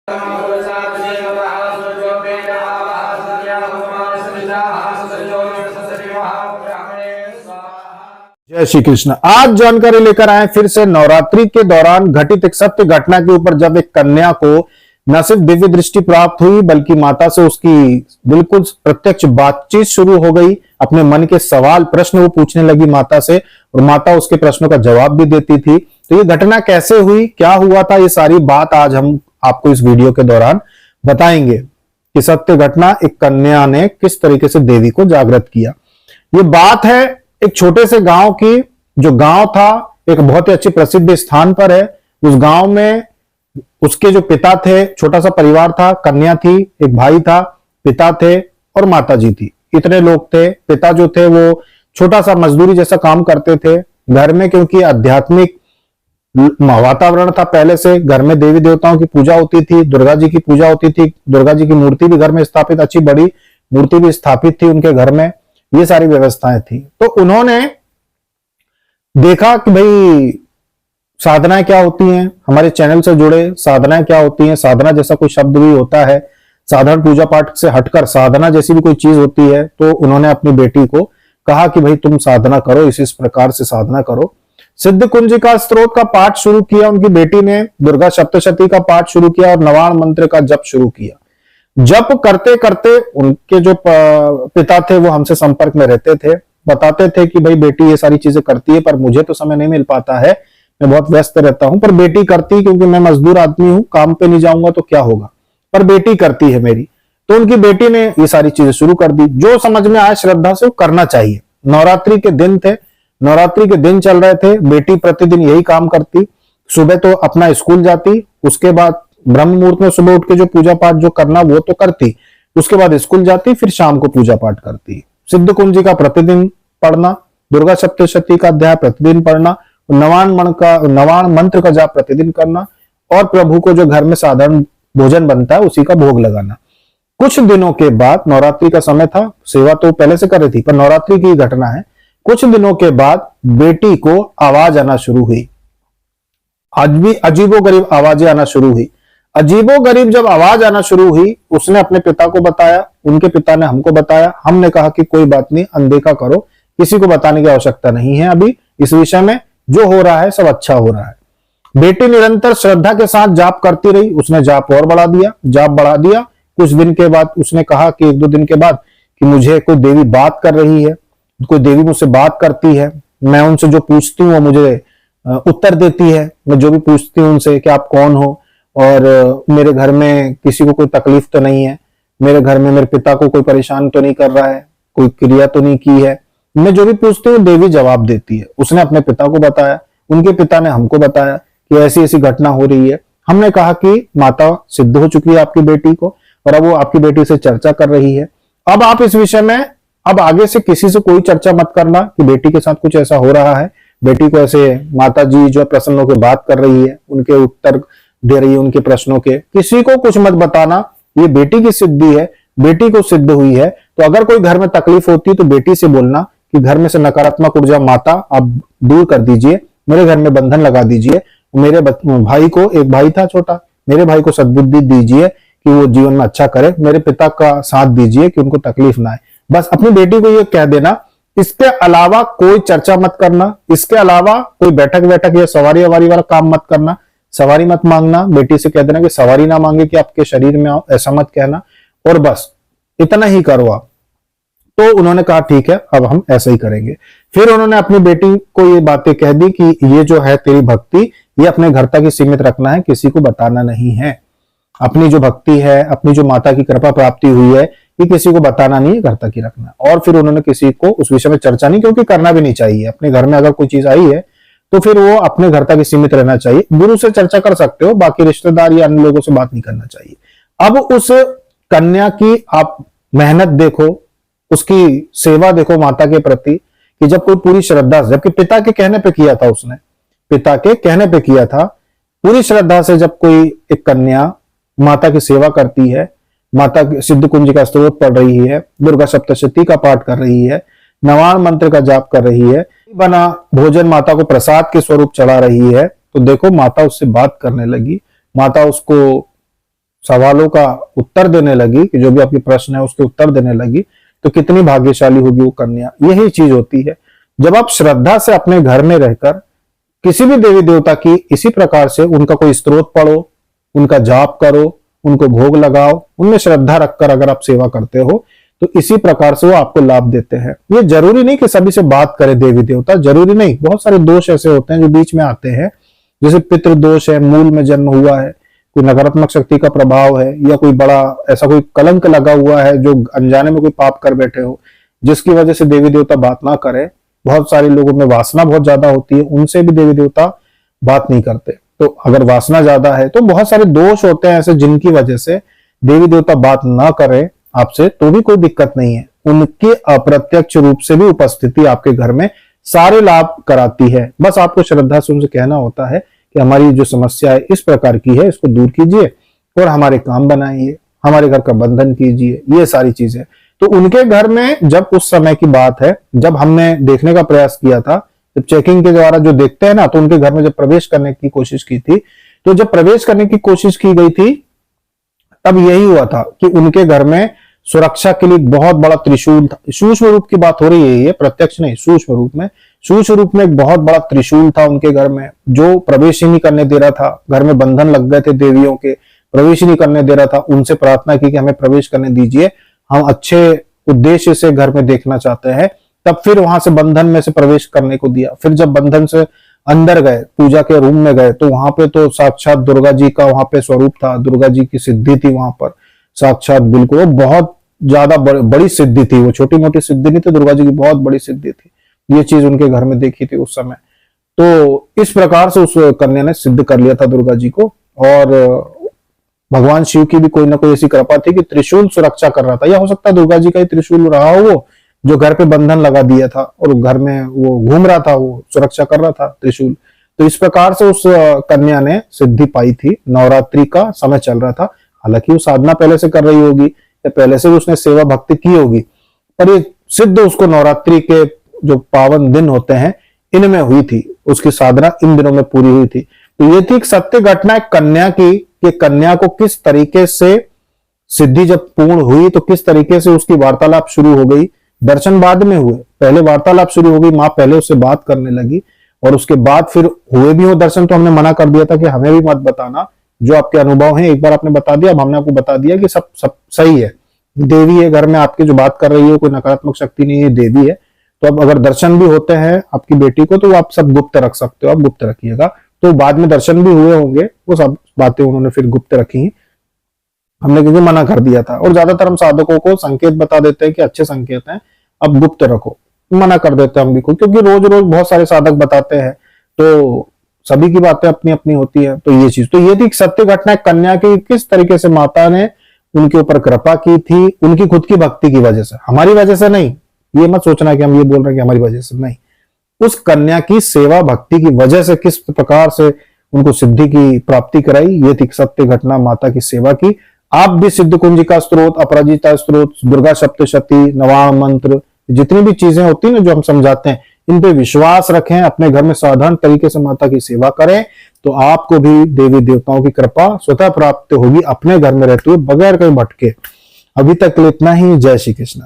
जय श्री कृष्ण। आज जानकारी लेकर आए फिर से नवरात्रि के दौरान घटित एक सत्य घटना के ऊपर, जब एक कन्या को न सिर्फ दिव्य दृष्टि प्राप्त हुई बल्कि माता से उसकी बिल्कुल प्रत्यक्ष बातचीत शुरू हो गई। अपने मन के सवाल प्रश्न वो पूछने लगी माता से और माता उसके प्रश्नों का जवाब भी देती थी। तो ये घटना कैसे हुई, क्या हुआ था, ये सारी बात आज हम आपको इस वीडियो के दौरान बताएंगे कि सत्य घटना एक कन्या ने किस तरीके से देवी को जागृत किया। ये बात है एक छोटे से गांव की, जो गांव था एक बहुत ही अच्छे प्रसिद्ध स्थान पर है। उस गांव में उसके जो पिता थे, छोटा सा परिवार था, कन्या थी, एक भाई था, पिता थे और माता जी थी। इतने लोग थे। पिता जो थे वो छोटा सा मजदूरी जैसा काम करते थे घर में, क्योंकि आध्यात्मिक वातावरण था पहले से। घर में देवी देवताओं की पूजा होती थी, दुर्गा जी की पूजा होती थी, दुर्गा जी की मूर्ति भी घर में स्थापित, अच्छी बड़ी मूर्ति भी स्थापित थी उनके घर में। ये सारी व्यवस्थाएं थी। तो उन्होंने देखा कि भाई साधनाएं क्या होती हैं, हमारे चैनल से जुड़े, साधनाएं क्या होती हैं, साधना जैसा कोई शब्द भी होता है, साधारण पूजा पाठ से हटकर साधना जैसी भी कोई चीज होती है। तो उन्होंने अपनी बेटी को कहा कि भाई तुम साधना करो, इस प्रकार से साधना करो। सिद्ध कुंजिका स्त्रोत का पाठ शुरू किया उनकी बेटी ने, दुर्गा सप्तशती का पाठ शुरू किया और नवाण मंत्र का जप शुरू किया। जप करते करते उनके जो पिता थे वो हमसे संपर्क में रहते थे, बताते थे कि भाई बेटी ये सारी चीजें करती है, पर मुझे तो समय नहीं मिल पाता है, मैं बहुत व्यस्त रहता हूं, पर बेटी करती, क्योंकि मैं मजदूर आदमी हूं, काम पे नहीं जाऊंगा तो क्या होगा, पर बेटी करती है मेरी। तो उनकी बेटी ने ये सारी चीजें शुरू कर दी। जो समझ में आए श्रद्धा से वो करना चाहिए। नवरात्रि के दिन थे, नवरात्रि के दिन चल रहे थे। बेटी प्रतिदिन यही काम करती। सुबह तो अपना स्कूल जाती, उसके बाद ब्रह्म मुहूर्त में सुबह उठ के जो पूजा पाठ जो करना वो तो करती, उसके बाद स्कूल जाती, फिर शाम को पूजा पाठ करती। सिद्ध कुंजी का प्रतिदिन पढ़ना, दुर्गा सप्तशती का अध्याय प्रतिदिन पढ़ना, नवाण मंत्र का जाप प्रतिदिन करना और प्रभु को जो घर में साधारण भोजन बनता है उसी का भोग लगाना। कुछ दिनों के बाद, नवरात्रि का समय था, सेवा तो पहले से कर रही थी, पर नवरात्रि की घटना है, कुछ दिनों के बाद बेटी को आवाज आना शुरू हुई। आज भी अजीबोगरीब आवाजें आना शुरू हुई। अजीबोगरीब जब आवाज आना शुरू हुई, उसने अपने पिता को बताया, उनके पिता ने हमको बताया। हमने कहा कि कोई बात नहीं, अनदेखा करो, किसी को बताने की आवश्यकता नहीं है अभी इस विषय में, जो हो रहा है सब अच्छा हो रहा है। बेटी निरंतर श्रद्धा के साथ जाप करती रही। उसने जाप और बढ़ा दिया, जाप बढ़ा दिया। कुछ दिन के बाद उसने कहा कि एक दो दिन के बाद कि मुझे कोई देवी बात कर रही है, कोई देवी मुझसे बात करती है, मैं उनसे जो पूछती हूँ वो मुझे उत्तर देती है। मैं जो भी पूछती हूँ उनसे कि आप कौन हो और मेरे घर में किसी को कोई तकलीफ तो नहीं है, मेरे घर में मेरे पिता को कोई परेशान तो नहीं कर रहा है, कोई क्रिया तो नहीं की है, मैं जो भी पूछती हूँ देवी जवाब देती है। उसने अपने पिता को बताया, उनके पिता ने हमको बताया कि ऐसी ऐसी घटना हो रही है। हमने कहा कि माता सिद्ध हो चुकी है आपकी बेटी को और अब वो आपकी बेटी से चर्चा कर रही है। अब आप इस विषय में अब आगे से किसी से कोई चर्चा मत करना कि बेटी के साथ कुछ ऐसा हो रहा है, बेटी को ऐसे माता जी जो प्रसन्न होकर बात कर रही है, उनके उत्तर दे रही है उनके प्रश्नों के, किसी को कुछ मत बताना। ये बेटी की सिद्धि है, बेटी को सिद्ध हुई है। तो अगर कोई घर में तकलीफ होती है तो बेटी से बोलना कि घर में से नकारात्मक ऊर्जा माता आप दूर कर दीजिए, मेरे घर में बंधन लगा दीजिए, मेरे भाई को, एक भाई था छोटा, मेरे भाई को सद्बुद्धि दीजिए कि वो जीवन में अच्छा करे, मेरे पिता का साथ दीजिए कि उनको तकलीफ ना आए। बस अपनी बेटी को ये कह देना। इसके अलावा कोई चर्चा मत करना, इसके अलावा कोई बैठक या सवारी वाला काम मत करना, सवारी मत मांगना। बेटी से कह देना कि सवारी ना मांगे कि आपके शरीर में आओ, ऐसा मत कहना, और बस इतना ही करो आप। तो उन्होंने कहा ठीक है, अब हम ऐसा ही करेंगे। फिर उन्होंने अपनी बेटी को ये बातें कह दी कि ये जो है तेरी भक्ति, ये अपने घर तक ही सीमित रखना है, किसी को बताना नहीं है। अपनी जो भक्ति है, अपनी जो माता की कृपा प्राप्ति हुई है, ये किसी को बताना नहीं है, घर तक ही रखना। और फिर उन्होंने किसी को उस विषय में चर्चा नहीं, क्योंकि करना भी नहीं चाहिए। अपने घर में अगर कोई चीज आई है तो फिर वो अपने घर तक ही सीमित रहना चाहिए। गुरु से चर्चा कर सकते हो, बाकी रिश्तेदार या अन्य लोगों से बात नहीं करना चाहिए। अब उस कन्या की आप मेहनत देखो, उसकी सेवा देखो माता के प्रति, कि जब कोई पूरी श्रद्धा से, जबकि पिता के कहने पे किया था, उसने पिता के कहने पे किया था, पूरी श्रद्धा से जब कोई एक कन्या माता की सेवा करती है, माता सिद्ध कुंज का स्तोत्र पढ़ रही है, दुर्गा सप्तशती का पाठ कर रही है, नवाण मंत्र का जाप कर रही है, बना भोजन माता को प्रसाद के स्वरूप चढ़ा रही है, तो देखो माता उससे बात करने लगी, माता उसको सवालों का उत्तर देने लगी, कि जो भी आपके प्रश्न है उसके उत्तर देने लगी, तो कितनी भाग्यशाली होगी वो कन्या। यही चीज होती है, जब आप श्रद्धा से अपने घर में रहकर किसी भी देवी देवता की इसी प्रकार से उनका कोई स्तोत्र पढ़ो, उनका जाप करो, उनको भोग लगाओ, उनमें श्रद्धा रखकर अगर आप सेवा करते हो, तो इसी प्रकार से वो आपको लाभ देते हैं। ये जरूरी नहीं कि सभी से बात करे देवी देवता, जरूरी नहीं। बहुत सारे दोष ऐसे होते हैं जो बीच में आते हैं, जैसे पितृ दोष है, मूल में जन्म हुआ है, कोई नकारात्मक शक्ति का प्रभाव है, या कोई बड़ा ऐसा कोई कलंक लगा हुआ है जो अनजाने में कोई पाप कर बैठे हो, जिसकी वजह से देवी देवता बात ना करे। बहुत सारे लोगों में वासना बहुत ज्यादा होती है, उनसे भी देवी देवता बात नहीं करते। तो अगर वासना ज्यादा है तो बहुत सारे दोष होते हैं ऐसे, जिनकी वजह से देवी देवता बात ना करे आपसे, तो भी कोई दिक्कत नहीं है। उनके अप्रत्यक्ष रूप से भी उपस्थिति आपके घर में सारे लाभ कराती है। बस आपको श्रद्धा से उनसे कहना होता है कि हमारी जो समस्या है इस प्रकार की है, इसको दूर कीजिए और हमारे काम बनाइए, हमारे घर का बंधन कीजिए, ये सारी चीजें। तो उनके घर में जब उस समय की बात है, जब हमने देखने का प्रयास किया था, जब चेकिंग के द्वारा जो देखते हैं ना, तो उनके घर में जब प्रवेश करने की कोशिश की थी, तो जब प्रवेश करने की कोशिश की गई थी तब यही हुआ था कि उनके घर में सुरक्षा के लिए बहुत बड़ा त्रिशूल था। सूक्ष्म रूप की बात हो रही है, ये प्रत्यक्ष नहीं, सूक्ष्म रूप में। सूक्ष्म रूप में एक बहुत बड़ा त्रिशूल था उनके घर में, जो प्रवेश ही नहीं करने दे रहा था। घर में बंधन लग गए थे देवियों के, प्रवेश ही नहीं करने दे रहा था। उनसे प्रार्थना की कि हमें प्रवेश करने दीजिए, हम अच्छे उद्देश्य से घर में देखना चाहते हैं। तब फिर वहां से बंधन में से प्रवेश करने को दिया। फिर जब बंधन से अंदर गए, पूजा के रूम में गए, तो वहां पे तो साक्षात दुर्गा जी का वहां पे स्वरूप था, दुर्गा जी की सिद्धि थी वहां पर साक्षात। बिल्कुल वो बहुत ज्यादा बड़ी सिद्धि थी, वो छोटी मोटी सिद्धि नहीं थी, दुर्गा जी की बहुत बड़ी सिद्धि थी। ये चीज उनके घर में देखी थी उस समय। तो इस प्रकार से उस कन्या ने सिद्ध कर लिया था दुर्गा जी को। और भगवान शिव की भी कोई ना कोई ऐसी कृपा थी कि त्रिशूल सुरक्षा कर रहा था, या हो सकता है दुर्गा जी का ही त्रिशूल रहा हो वो, जो घर पे बंधन लगा दिया था और घर में वो घूम रहा था, वो सुरक्षा कर रहा था त्रिशूल। तो इस प्रकार से उस कन्या ने सिद्धि पाई थी। नवरात्रि का समय चल रहा था, हालांकि वो साधना पहले से कर रही होगी या पहले से उसने सेवा भक्ति की होगी, पर ये सिद्ध उसको नवरात्रि के जो पावन दिन होते हैं इनमें हुई थी। उसकी साधना इन दिनों में पूरी हुई थी। तो ये थी एक सत्य घटना एक कन्या की, कि कन्या को किस तरीके से सिद्धि जब पूर्ण हुई तो किस तरीके से उसकी वार्तालाप शुरू हो गई। दर्शन बाद में हुए, पहले वार्तालाप शुरू हो गई, मां पहले उससे बात करने लगी, और उसके बाद फिर हुए भी हो दर्शन। तो हमने मना कर दिया था कि हमें भी मत बताना, जो आपके अनुभव हैं एक बार आपने बता दिया, अब हमने आपको बता दिया कि सब सही है, देवी है घर में आपके जो बात कर रही है, कोई नकारात्मक शक्ति नहीं है, देवी है। तो अब अगर दर्शन भी होते हैं आपकी बेटी को, तो आप सब गुप्त रख सकते हो, आप गुप्त रखिएगा। तो बाद में दर्शन भी हुए होंगे, वो सब बातें उन्होंने फिर गुप्त रखी, हमने क्योंकि मना कर दिया था। और ज्यादातर हम साधकों को संकेत बता देते हैं कि अच्छे संकेत हैं, अब गुप्त रखो, मना कर देते हैं हम भी को, क्योंकि रोज रोज बहुत सारे साधक बताते हैं, तो सभी की बातें अपनी अपनी होती है। तो ये चीज, तो ये थी सत्य घटना कन्या की, किस तरीके से माता ने उनके ऊपर कृपा की थी, उनकी खुद की भक्ति की वजह से, हमारी वजह से नहीं। ये मत सोचना कि हम ये बोल रहे हैं कि हमारी वजह से, नहीं। उस कन्या की सेवा भक्ति की वजह से किस प्रकार से उनको सिद्धि की प्राप्ति कराई, ये थी सत्य घटना माता की सेवा की। आप भी सिद्ध कुंजिका स्त्रोत, अपराजिता स्त्रोत, दुर्गा सप्तशती, नवाम मंत्र, जितनी भी चीजें होती है ना जो हम समझाते हैं, इन पे विश्वास रखें, अपने घर में साधारण तरीके से माता की सेवा करें, तो आपको भी देवी देवताओं की कृपा स्वतः प्राप्त होगी, अपने घर में रहते हुए बगैर कहीं भटके। अभी तक इतना ही। जय श्री कृष्ण।